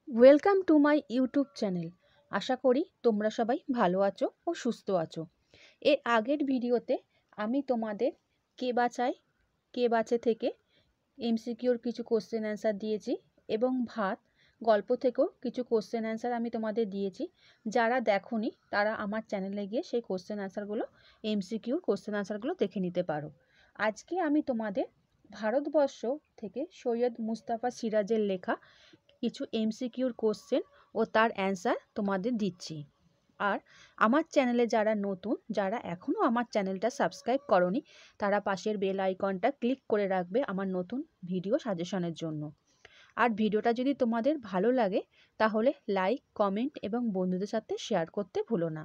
Welcome to my YouTube channel. আশা করি তোমরা সবাই ভালো আছো ও সুস্থ আছো। এর আগের ভিডিওতে আমি তোমাদের কে বাঁচায় কে বাঁচে থেকে এমসিকিউর কিছু কোশ্চেন অ্যান্সার দিয়েছি এবং ভাত গল্প থেকেও কিছু কোশ্চেন অ্যান্সার আমি তোমাদের দিয়েছি। যারা দেখোনি তারা আমার চ্যানেলে গিয়ে সেই কোশ্চেন অ্যান্সারগুলো এমসিকিউর কোশ্চেন অ্যান্সারগুলো দেখে নিতে পারো। আজকে আমি তোমাদের ভারতবর্ষ থেকে সৈয়দ মুস্তাফা সিরাজের লেখা কিছু এমসিকিউর কোশ্চেন ও তার অ্যান্সার তোমাদের দিচ্ছি। আর আমার চ্যানেলে যারা নতুন, যারা এখনও আমার চ্যানেলটা সাবস্ক্রাইব করনি, তারা পাশের বেল আইকনটা ক্লিক করে রাখবে আমার নতুন ভিডিও সাজেশনের জন্য। আর ভিডিওটা যদি তোমাদের ভালো লাগে তাহলে লাইক, কমেন্ট এবং বন্ধুদের সাথে শেয়ার করতে ভুলো না।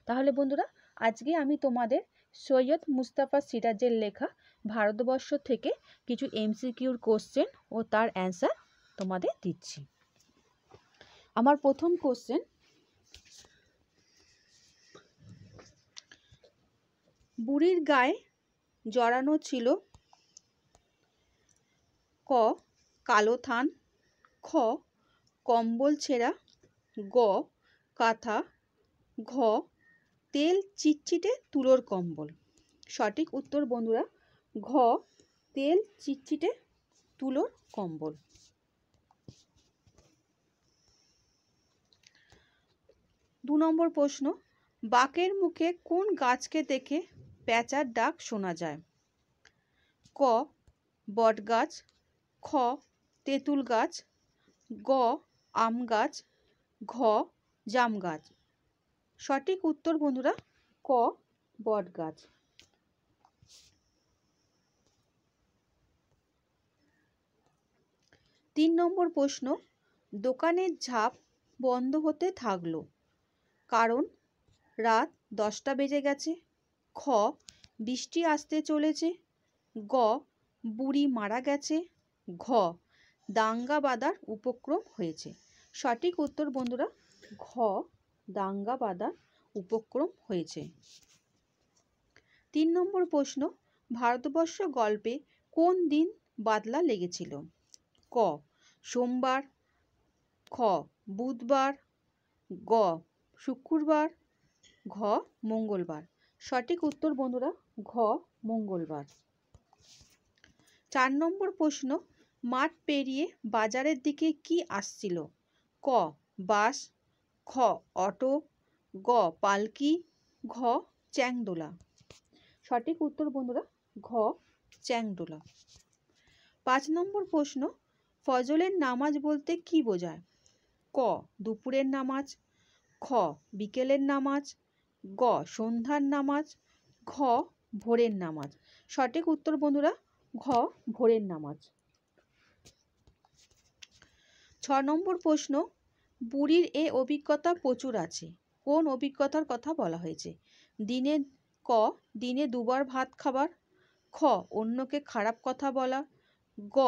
তাহলে বন্ধুরা, আজকে আমি তোমাদের সৈয়দ মুস্তাফা সিরাজের লেখা ভারতবর্ষ থেকে কিছু এমসিকিউর কোশ্চেন ও তার অ্যান্সার তোমাদের দিচ্ছি। আমার প্রথম কোশ্চেন, বুড়ির গায়ে জড়ানো ছিল ক কালো থান, খ কম্বল ছেঁড়া, গ কাঁথা, ঘ তেল চিটচিটে তুলোর কম্বল। সঠিক উত্তর বন্ধুরা ঘ তেল চিটচিটে তুলোর কম্বল। 2 নম্বর প্রশ্ন, বাকের মুখে কোন গাছকে দেখে প্যাঁচার ডাক শোনা যায়? ক বটগাছ, খ তেঁতুল গাছ, গ আম গাছ, ঘ জাম গাছ। সঠিক উত্তর বন্ধুরা ক বটগাছ। 3 নম্বর প্রশ্ন, দোকানের ঝাঁপ বন্ধ হতে থাকলো কারণ রাত 10টা বেজে গেছে, খ বৃষ্টি আসতে চলেছে, গ বুড়ি মারা গেছে, ঘ দাঙ্গা বাঁধার উপক্রম হয়েছে। সঠিক উত্তর বন্ধুরা ঘ দাঙ্গা বাঁধার উপক্রম হয়েছে। 3 নম্বর প্রশ্ন, ভারতবর্ষ গল্পে কোন দিন বাদলা লেগেছিল? ক সোমবার, খ বুধবার, গ শুক্রবার, ঘ মঙ্গলবার। সঠিক উত্তর বন্ধুরা ঘ মঙ্গলবার। 4 নম্বর প্রশ্ন, মাঠ পেরিয়ে বাজারের দিকে কি আসছিল? ক বাস, খ অটো, গ পালকি, ঘ চ্যাংদোলা। সঠিক উত্তর বন্ধুরা ঘ চ্যাংদোলা। 5 নম্বর প্রশ্ন, ফজরের নামাজ বলতে কি বোঝায়? ক দুপুরের নামাজ, খ বিকেলের নামাজ, গ সন্ধ্যার নামাজ, ঘ ভোরের নামাজ। সঠিক উত্তর বন্ধুরা ঘ ভোরের নামাজ। 6 নম্বর প্রশ্ন, বুড়ির এ অভিজ্ঞতা প্রচুর আছে, কোন অভিজ্ঞতার কথা বলা হয়েছে? ক দিনে দুবার ভাত খাবার, খ অন্যকে খারাপ কথা বলা, গ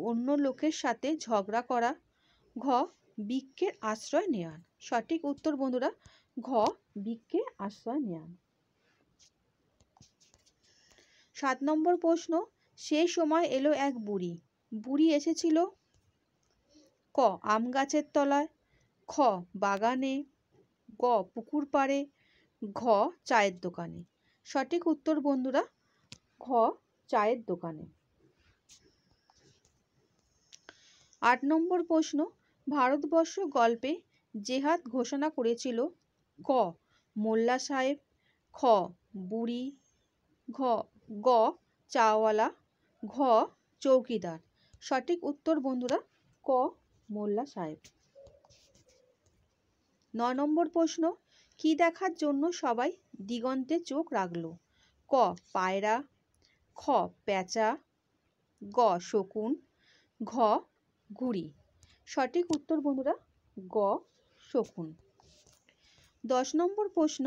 অন্য লোকের সাথে ঝগড়া করা, ঘ বৃক্ষের আশ্রয় নেওয়া। সঠিক উত্তর বন্ধুরা ঘ বৃক্ষের আশ্রয় নেওয়া। 7 নম্বর প্রশ্ন, সেই সময় এলো এক বুড়ি, বুড়ি এসেছিল ক আম গাছের তলায়, খ বাগানে, গ পুকুর পাড়ে, ঘ চায়ের দোকানে। সঠিক উত্তর বন্ধুরা ঘ চায়ের দোকানে। 8 নম্বর প্রশ্ন, ভারতবর্ষ গল্পে জেহাদ ঘোষণা করেছিল ক মোল্লা সাহেব, খ বুড়ি, গ চাওয়ালা, ঘ চৌকিদার। সঠিক উত্তর বন্ধুরা ক মোল্লা সাহেব। 9 নম্বর প্রশ্ন, কি দেখার জন্য সবাই দিগন্তে চোখ রাখলো? ক পায়রা, খ পেঁচা, গ শকুন, ঘ ঘুড়ি। সঠিক উত্তর বন্ধুরা গ শকুন। 10 নম্বর প্রশ্ন,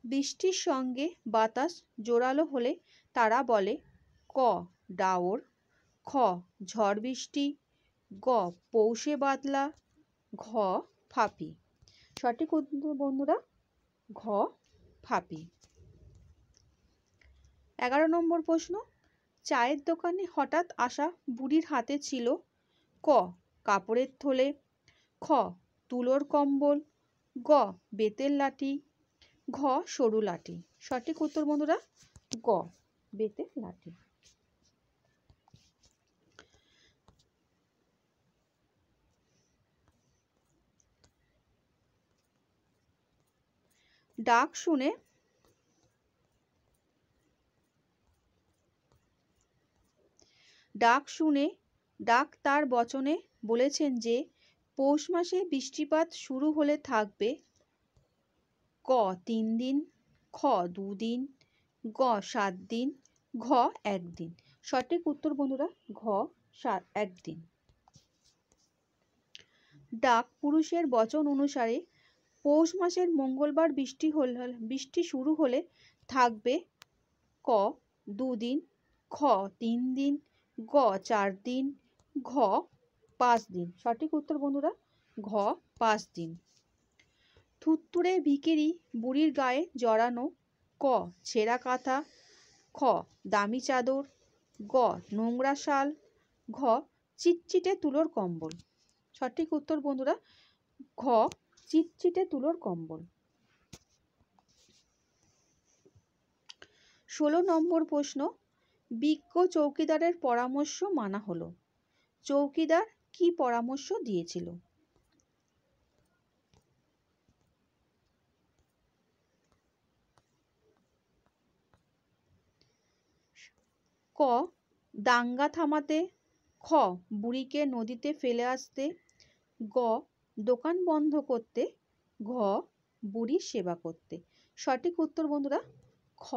বৃষ্টির সঙ্গে বাতাস জোরালো হলে তারা বলে ক ডাওর, খ ঝড় বৃষ্টি, গ পৌষে বাদলা, ঘ ফাঁপি। সঠিক উত্তর বন্ধুরা ঘ ফাঁপি। 11 নম্বর প্রশ্ন, চায়ের দোকানে হঠাৎ আসা বুড়ির হাতে ছিল ক কাপড়ের থলে, খ তুলোর কম্বল, গ বেতের লাঠি, ঘ সরু লাঠি। সঠিক উত্তর বন্ধুরা গ বেতের লাঠি। ডাক শুনে ডাক্তার বচনে বলেছেন যে পৌষ মাসে বৃষ্টিপাত শুরু হলে থাকবে ক 3 দিন, খ 2 দিন, গ 7 দিন, ঘ 1 দিন। সঠিক উত্তর বন্ধুরা ঘ 1 দিন। ডাক পুরুষের বচন অনুসারে পৌষ মাসের মঙ্গলবার বৃষ্টি শুরু হলে থাকবে ক 2 দিন, খ 3 দিন, গ 4 দিন, ঘ 5 দিন। সঠিক উত্তর বন্ধুরা ঘ 5 দিন। থুত্তুরে ভিখিরি বুড়ির গায়ে জড়ানো ক ছেঁড়া কাঁথা, খ দামি চাদর, গ নোংরা শাল, ঘ চিটচিটে তুলোর কম্বল। সঠিক উত্তর বন্ধুরা ঘ চিটচিটে তুলোর কম্বল। 16 নম্বর প্রশ্ন, বিজ্ঞ চৌকিদারের পরামর্শ মানা হলো। চৌকিদার কি পরামর্শ দিয়েছিল? ক দাঙ্গা থামাতে, খ বুড়িকে নদীতে ফেলে আসতে, গ দোকান বন্ধ করতে, ঘ বুড়ির সেবা করতে। সঠিক উত্তর বন্ধুরা খ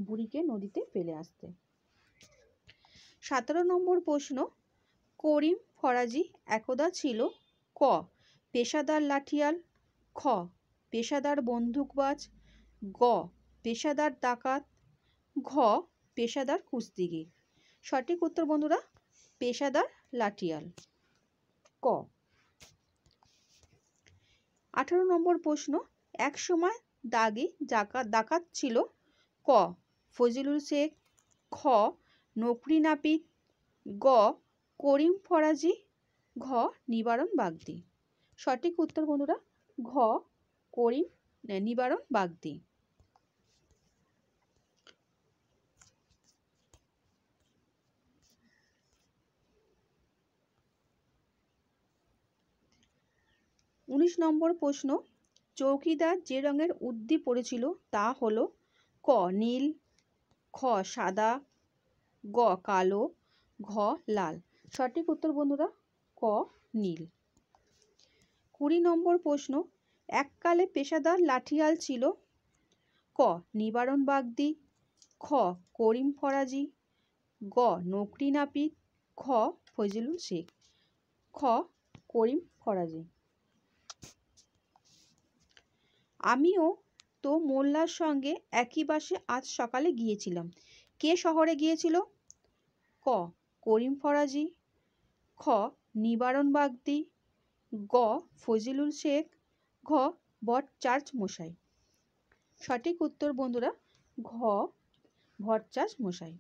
বুড়িকে নদীতে ফেলে আসতে। 17 নম্বর প্রশ্ন, করিম ফরাজি একদা ছিল ক পেশাদার লাঠিয়াল, খ পেশাদার বন্দুকবাজ, গ পেশাদার ডাকাত, ঘ পেশাদার কুস্তিগীর। সঠিক উত্তর বন্ধুরা পেশাদার লাঠিয়াল ক। 18 নম্বর প্রশ্ন, এক সময় দাগি ডাকাত ছিল ক ফজলুল শেখ, খ নকরি নাপিত, গ করিম ফরাজি, ঘ নিবারণ বাগদি। সঠিক উত্তর বন্ধুরা ঘ করিম নিবারণ বাগদি। 19 নম্বর প্রশ্ন, চৌকিদার যে রঙের উর্দি পরেছিল তা হলো ক নীল, খ সাদা, গ কালো, ঘ লাল। সঠিক উত্তর বন্ধুরা ক নীল। 20 নম্বর প্রশ্ন, এককালে পেশাদার লাঠিয়াল ছিল ক নিবারণ বাগদি, খ করিম ফরাজি, গ নকরি নাপিত, খ ফজলুল শেখ, খ করিম ফরাজি। আমিও তো মোল্লার সঙ্গে একই বাসে আজ সকালে গিয়েছিলাম। কে শহরে গিয়েছিল? ক করিম ফরাজি, খ নিবারণ বাগদি, গ ফজলুল শেখ, ঘ ভট্টাচার্য মশাই। সঠিক উত্তর বন্ধুরা ঘ ভট্টাচার্য মশাই।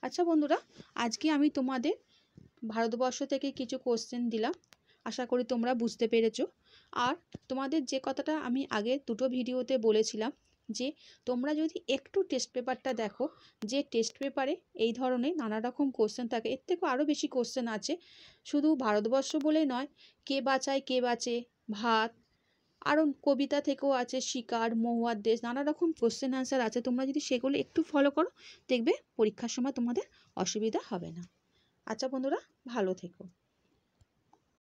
আচ্ছা বন্ধুরা, আজকে আমি তোমাদের ভারতবর্ষ থেকে কিছু কোশ্চেন দিলাম, আশা করি তোমরা বুঝতে পেরেছো। আর তোমাদের যে কথাটা আমি আগে দুটো ভিডিওতে বলেছিলাম যে তোমরা যদি একটু টেস্ট পেপারটা দেখো, যে টেস্ট পেপারে এই ধরনের নানা রকম কোশ্চেন থাকে, এর থেকেও আরও বেশি কোশ্চেন আছে, শুধু ভারতবর্ষ বলে নয়, কে বাঁচায় কে বাঁচে, ভাত, আরও কবিতা থেকেও আছে, শিকার, মহুয়ার দেশ, নানা রকম কোশ্চেন আনসার আছে। তোমরা যদি সেগুলো একটু ফলো করো দেখবে পরীক্ষার সময় তোমাদের অসুবিধা হবে না। আচ্ছা বন্ধুরা, ভালো থেকো।